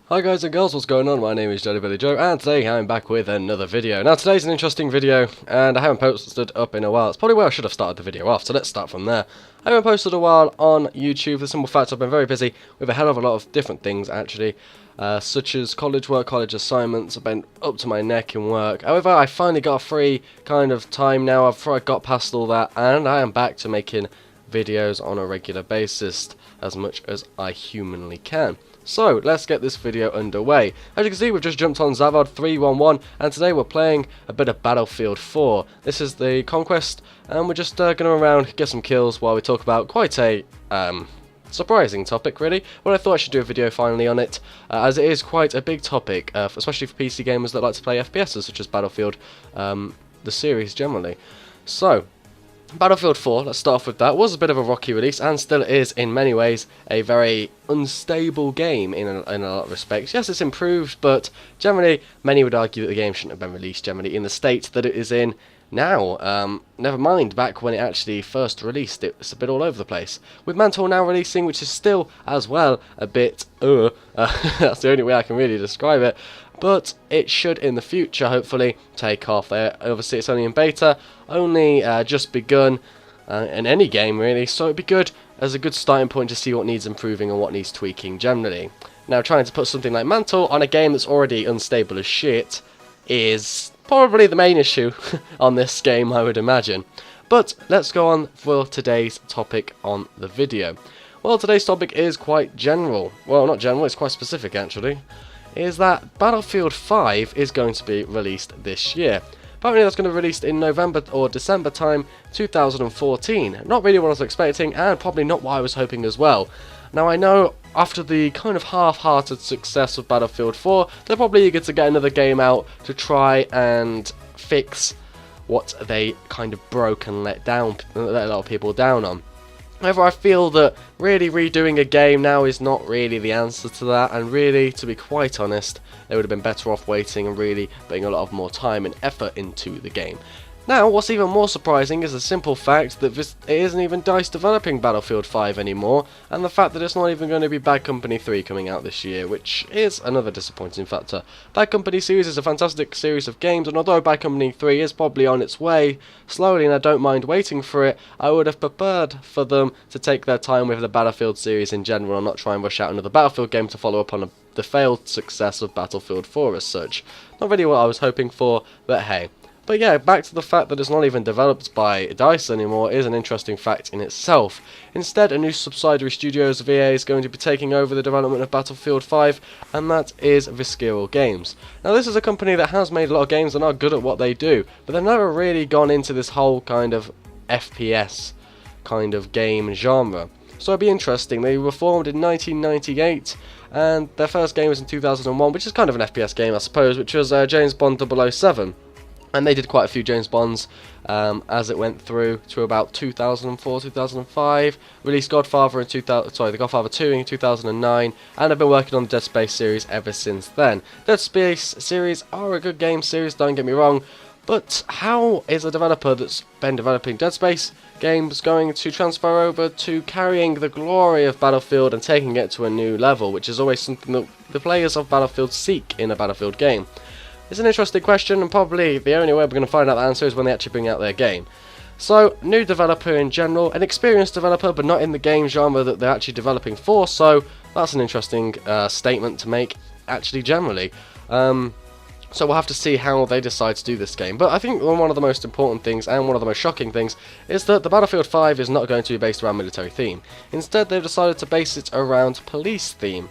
Hi guys and girls, what's going on? My name is JellyBellyJoe and today I'm back with another video. Now today's an interesting video and I haven't posted up in a while. It's probably where I should have started the video off, so let's start from there. I haven't posted a while on YouTube for the simple fact I've been very busy with a hell of a lot of different things actually. Such as college work, college assignments. I've been up to my neck in work. However, I finally got a free kind of time now. I've got past all that and I am back to making videos on a regular basis as much as I humanly can. So, let's get this video underway. As you can see, we've just jumped on Zavod 311, and today we're playing a bit of Battlefield 4. This is the Conquest, and we're just going to around, get some kills while we talk about quite a surprising topic, really. But I thought I should do a video finally on it, as it is quite a big topic, especially for PC gamers that like to play FPSs, such as Battlefield, the series generally. So, Battlefield 4, let's start off with that, was a bit of a rocky release and still is in many ways a very unstable game in a lot of respects. Yes, it's improved, but generally many would argue that the game shouldn't have been released generally in the state that it is in now. Never mind back when it actually first released, it's a bit all over the place. With Mantle now releasing, which is still as well a bit that's the only way I can really describe it. But it should in the future hopefully take off. Obviously it's only in beta, only just begun in any game really, so it'd be good as a good starting point to see what needs improving and what needs tweaking generally. Now trying to put something like Mantle on a game that's already unstable as shit is probably the main issue on this game, I would imagine. But let's go on for today's topic on the video. Well, today's topic is quite general. Well, not general, it's quite specific actually. Is that Battlefield 5 is going to be released this year. Apparently that's going to be released in November or December time 2014. Not really what I was expecting and probably not what I was hoping as well. Now I know after the kind of half-hearted success of Battlefield 4, they're probably eager to get another game out to try and fix what they kind of broke and let a lot of people down on. However, I feel that really redoing a game now is not really the answer to that, and really, to be quite honest, they would have been better off waiting and really putting a lot of more time and effort into the game. Now, what's even more surprising is the simple fact that it isn't even DICE developing Battlefield 5 anymore, and the fact that it's not even going to be Bad Company 3 coming out this year, which is another disappointing factor. Bad Company series is a fantastic series of games, and although Bad Company 3 is probably on its way slowly and I don't mind waiting for it, I would have preferred for them to take their time with the Battlefield series in general and not try and rush out another Battlefield game to follow up on the failed success of Battlefield 4 as such. Not really what I was hoping for, but hey. But yeah, back to the fact that it's not even developed by DICE anymore is an interesting fact in itself. Instead, a new subsidiary studio of EA is going to be taking over the development of Battlefield 5, and that is Visceral Games. Now this is a company that has made a lot of games and are good at what they do, but they've never really gone into this whole kind of FPS kind of game genre. So it'd be interesting. They were formed in 1998, and their first game was in 2001, which is kind of an FPS game I suppose, which was James Bond 007. And they did quite a few James Bonds as it went through to about 2004, 2005. Released Godfather in the Godfather 2 in 2009, and I've been working on the Dead Space series ever since then. Dead Space series are a good game series, don't get me wrong, but how is a developer that's been developing Dead Space games going to transfer over to carrying the glory of Battlefield and taking it to a new level, which is always something that the players of Battlefield seek in a Battlefield game? It's an interesting question, and probably the only way we're going to find out the answer is when they actually bring out their game. So, new developer in general, an experienced developer, but not in the game genre that they're actually developing for, so that's an interesting statement to make, actually, generally. So we'll have to see how they decide to do this game. But I think one of the most important things, and one of the most shocking things, is that the Battlefield 5 is not going to be based around military theme. Instead, they've decided to base it around police theme.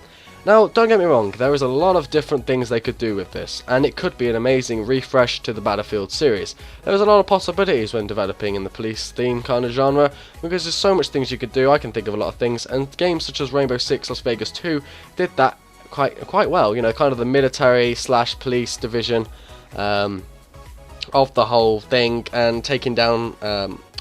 Now, don't get me wrong, there is a lot of different things they could do with this, and it could be an amazing refresh to the Battlefield series. There's a lot of possibilities when developing in the police theme kind of genre, because there's so much things you could do. I can think of a lot of things, and games such as Rainbow Six Las Vegas 2 did that quite well, you know, kind of the military / police division of the whole thing, and taking down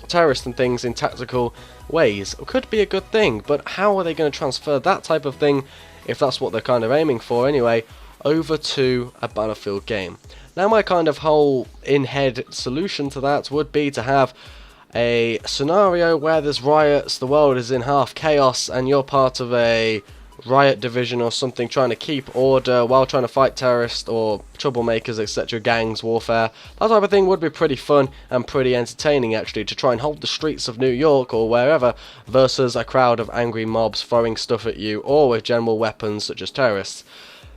terrorists and things in tactical ways could be a good thing, but how are they going to transfer that type of thing, if that's what they're kind of aiming for anyway, over to a Battlefield game? Now my kind of whole in-head solution to that would be to have a scenario where there's riots, the world is in half chaos, and you're part of a riot division or something, trying to keep order while trying to fight terrorists or troublemakers, etc., gangs, warfare. That type of thing would be pretty fun and pretty entertaining, actually, to try and hold the streets of New York or wherever versus a crowd of angry mobs throwing stuff at you, or with general weapons such as terrorists.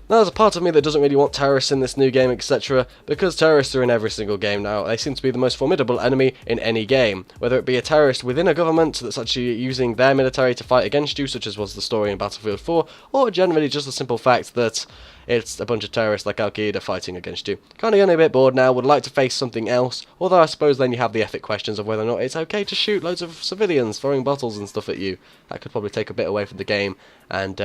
Now, there's a part of me that doesn't really want terrorists in this new game, etc., because terrorists are in every single game now. They seem to be the most formidable enemy in any game, whether it be a terrorist within a government that's actually using their military to fight against you, such as was the story in Battlefield 4, or generally just the simple fact that it's a bunch of terrorists like Al-Qaeda fighting against you. Kind of getting a bit bored now, would like to face something else, although I suppose then you have the ethic questions of whether or not it's okay to shoot loads of civilians throwing bottles and stuff at you. That could probably take a bit away from the game, and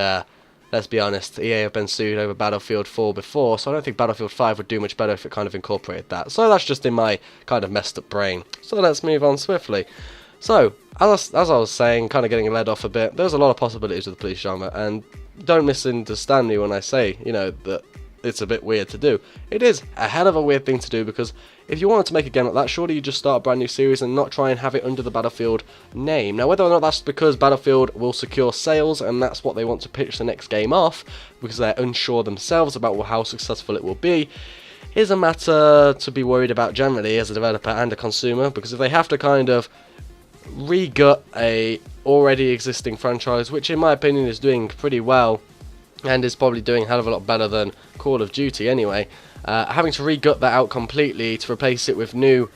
let's be honest, EA have been sued over Battlefield 4 before, so I don't think Battlefield 5 would do much better if it kind of incorporated that. So that's just in my kind of messed up brain. So let's move on swiftly. So, as I was saying, kind of getting led off a bit, there's a lot of possibilities with the police genre, and don't misunderstand me when I say, you know, that it's a bit weird to do. It is a hell of a weird thing to do, because if you wanted to make a game like that, surely you just start a brand new series and not try and have it under the Battlefield name. Now, whether or not that's because Battlefield will secure sales and that's what they want to pitch the next game off, because they're unsure themselves about how successful it will be, is a matter to be worried about generally as a developer and a consumer, because if they have to kind of re-gut a already existing franchise, which in my opinion is doing pretty well, and is probably doing a hell of a lot better than Call of Duty anyway, having to re-gut that out completely to replace it with new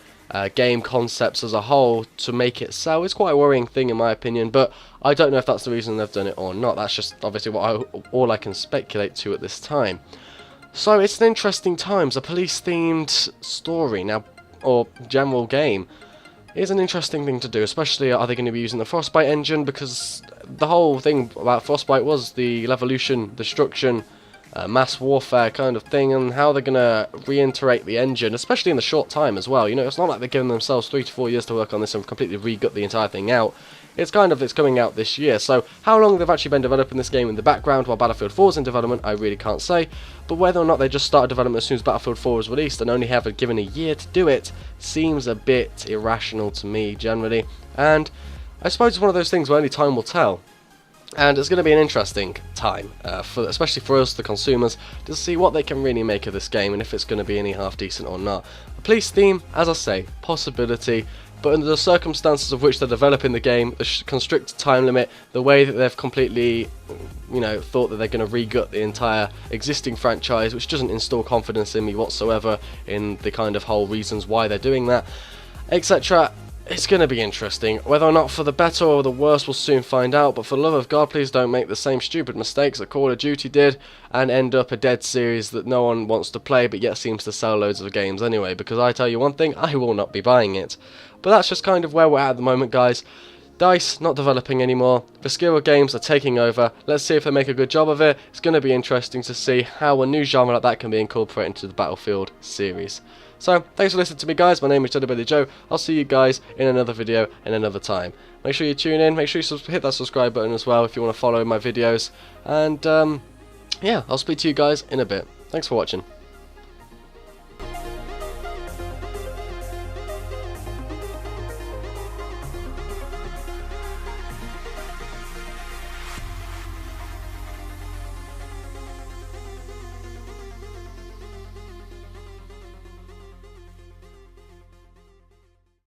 game concepts as a whole to make it sell is quite a worrying thing in my opinion, but I don't know if that's the reason they've done it or not. That's just obviously all I can speculate to at this time. So it's an interesting times. A police-themed story now, or general game, is an interesting thing to do, especially are they going to be using the Frostbite engine, because the whole thing about Frostbite was the evolution, destruction, mass warfare kind of thing, and how they're going to reiterate the engine, especially in the short time as well. You know, it's not like they're giving themselves 3 to 4 years to work on this and completely re-gut the entire thing out. It's coming out this year, so how long they've actually been developing this game in the background while Battlefield 4 is in development, I really can't say, but whether or not they just started development as soon as Battlefield 4 was released and only have given a year to do it seems a bit irrational to me generally, and I suppose it's one of those things where only time will tell. And it's going to be an interesting time, especially for us, the consumers, to see what they can really make of this game and if it's going to be any half decent or not. The police theme, as I say, possibility, but under the circumstances of which they're developing the game, the constricted time limit, the way that they've completely, you know, thought that they're going to re-gut the entire existing franchise, which doesn't instill confidence in me whatsoever in the kind of whole reasons why they're doing that, etc. It's going to be interesting. Whether or not for the better or the worse, we'll soon find out, but for the love of God, please don't make the same stupid mistakes that Call of Duty did and end up a dead series that no one wants to play but yet seems to sell loads of games anyway, because I tell you one thing, I will not be buying it. But that's just kind of where we're at the moment, guys. DICE not developing anymore, Viscera Games are taking over. Let's see if they make a good job of it. It's going to be interesting to see how a new genre like that can be incorporated into the Battlefield series. So, thanks for listening to me, guys. My name is JellyBellyJoe. I'll see you guys in another video in another time. Make sure you tune in, make sure you hit that subscribe button as well if you want to follow my videos. And, yeah, I'll speak to you guys in a bit. Thanks for watching.